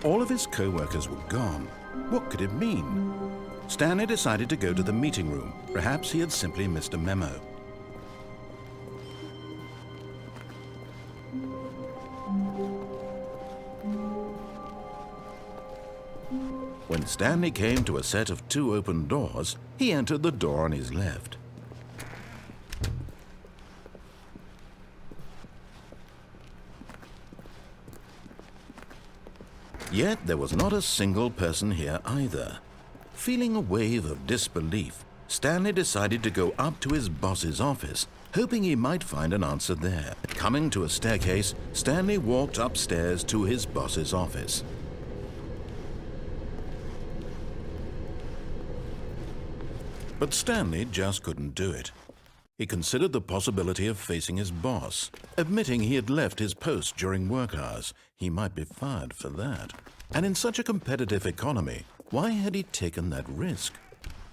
All of his co-workers were gone. What could it mean? Stanley decided to go to the meeting room. Perhaps he had simply missed a memo. When Stanley came to a set of 2 open doors, he entered the door on his left. Yet there was not a single person here either. Feeling a wave of disbelief, Stanley decided to go up to his boss's office, hoping he might find an answer there. Coming to a staircase, Stanley walked upstairs to his boss's office. But Stanley just couldn't do it. He considered the possibility of facing his boss. Admitting he had left his post during work hours, he might be fired for that. And in such a competitive economy, why had he taken that risk?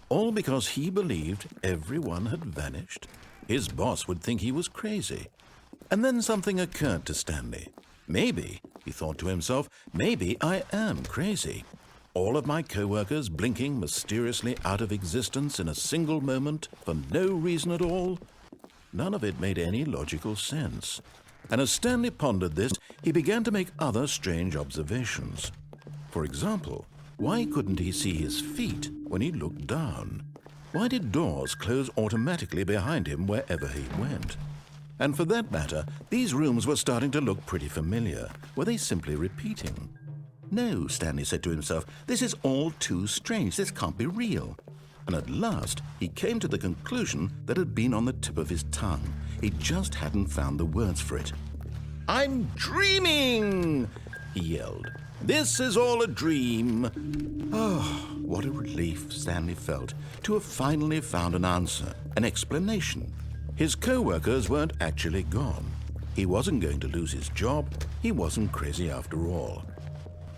All because he believed everyone had vanished? His boss would think he was crazy. And then something occurred to Stanley. Maybe, he thought to himself, maybe I am crazy. All of my co-workers blinking mysteriously out of existence in a single moment for no reason at all? None of it made any logical sense. And as Stanley pondered this, he began to make other strange observations. For example, why couldn't he see his feet when he looked down? Why did doors close automatically behind him wherever he went? And for that matter, these rooms were starting to look pretty familiar. Were they simply repeating? No, Stanley said to himself, this is all too strange. This can't be real. And at last, he came to the conclusion that had been on the tip of his tongue. He just hadn't found the words for it. "I'm dreaming!" he yelled. "This is all a dream." Oh, what a relief Stanley felt to have finally found an answer, an explanation. His co-workers weren't actually gone. He wasn't going to lose his job. He wasn't crazy after all.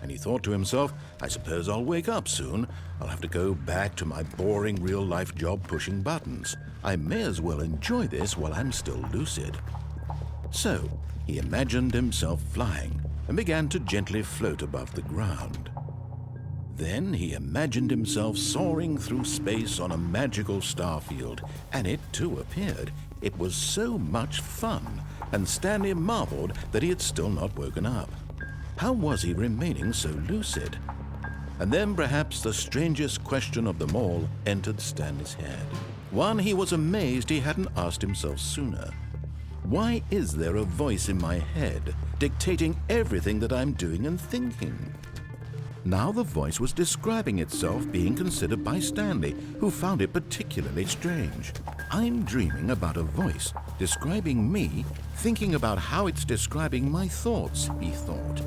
And he thought to himself, I suppose I'll wake up soon. I'll have to go back to my boring real-life job pushing buttons. I may as well enjoy this while I'm still lucid. So he imagined himself flying and began to gently float above the ground. Then he imagined himself soaring through space on a magical starfield, and it too appeared. It was so much fun, and Stanley marveled that he had still not woken up. How was he remaining so lucid? And then perhaps the strangest question of them all entered Stanley's head. One he was amazed he hadn't asked himself sooner. Why is there a voice in my head dictating everything that I'm doing and thinking? Now the voice was describing itself being considered by Stanley, who found it particularly strange. I'm dreaming about a voice describing me, thinking about how it's describing my thoughts, he thought.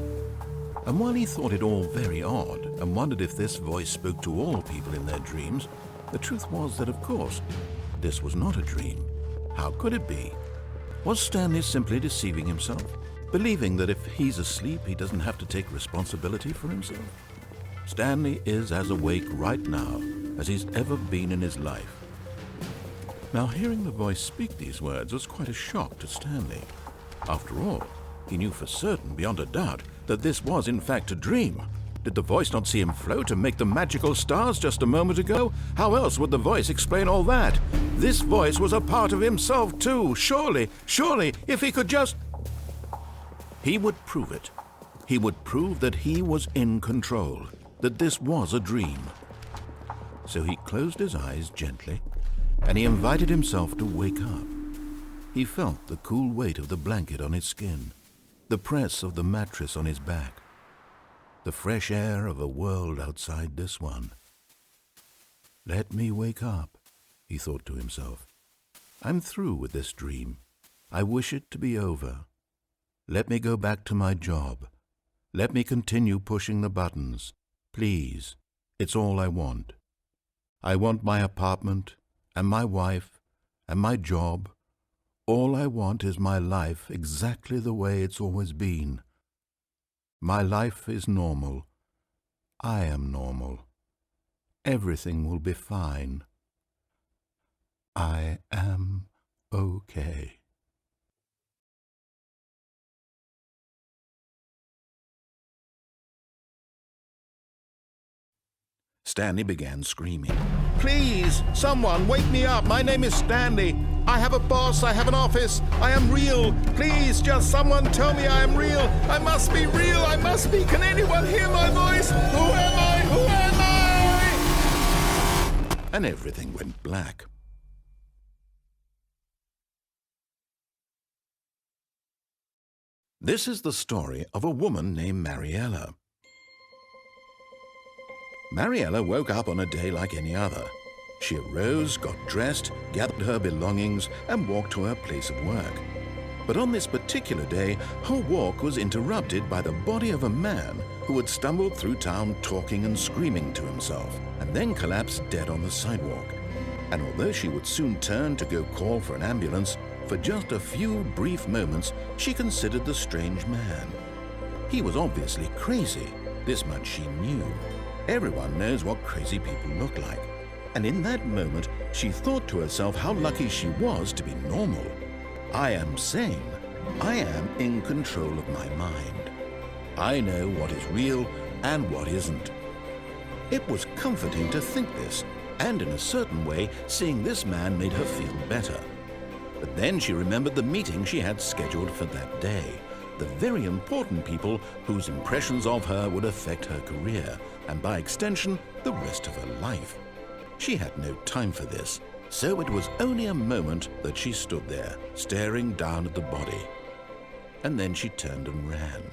And while he thought it all very odd and wondered if this voice spoke to all people in their dreams, the truth was that, of course, this was not a dream. How could it be? Was Stanley simply deceiving himself, believing that if he's asleep, he doesn't have to take responsibility for himself? Stanley is as awake right now as he's ever been in his life. Now, hearing the voice speak these words was quite a shock to Stanley. After all, he knew for certain, beyond a doubt, that this was in fact a dream. Did the voice not see him float and make the magical stars just a moment ago? How else would the voice explain all that? This voice was a part of himself too. Surely, if he could just... He would prove it. He would prove that he was in control, that this was a dream. So he closed his eyes gently, and he invited himself to wake up. He felt the cool weight of the blanket on his skin, the press of the mattress on his back, the fresh air of a world outside this one. Let me wake up, he thought to himself. I'm through with this dream. I wish it to be over. Let me go back to my job. Let me continue pushing the buttons. Please, it's all I want. I want my apartment and my wife and my job. All I want is my life exactly the way it's always been. My life is normal. I am normal. Everything will be fine. I am okay. Stanley began screaming. "Please, someone, wake me up. My name is Stanley. I have a boss. I have an office. I am real. Please, just someone tell me I am real. I must be real. I must be. Can anyone hear my voice? Who am I? Who am I?" And everything went black. This is the story of a woman named Mariella. Mariella woke up on a day like any other. She arose, got dressed, gathered her belongings, and walked to her place of work. But on this particular day, her walk was interrupted by the body of a man who had stumbled through town talking and screaming to himself, and then collapsed dead on the sidewalk. And although she would soon turn to go call for an ambulance, for just a few brief moments she considered the strange man. He was obviously crazy, this much she knew. Everyone knows what crazy people look like. And in that moment, she thought to herself how lucky she was to be normal. I am sane. I am in control of my mind. I know what is real and what isn't. It was comforting to think this, and in a certain way, seeing this man made her feel better. But then she remembered the meeting she had scheduled for that day, the very important people whose impressions of her would affect her career, and by extension, the rest of her life. She had no time for this, so it was only a moment that she stood there, staring down at the body. And then she turned and ran.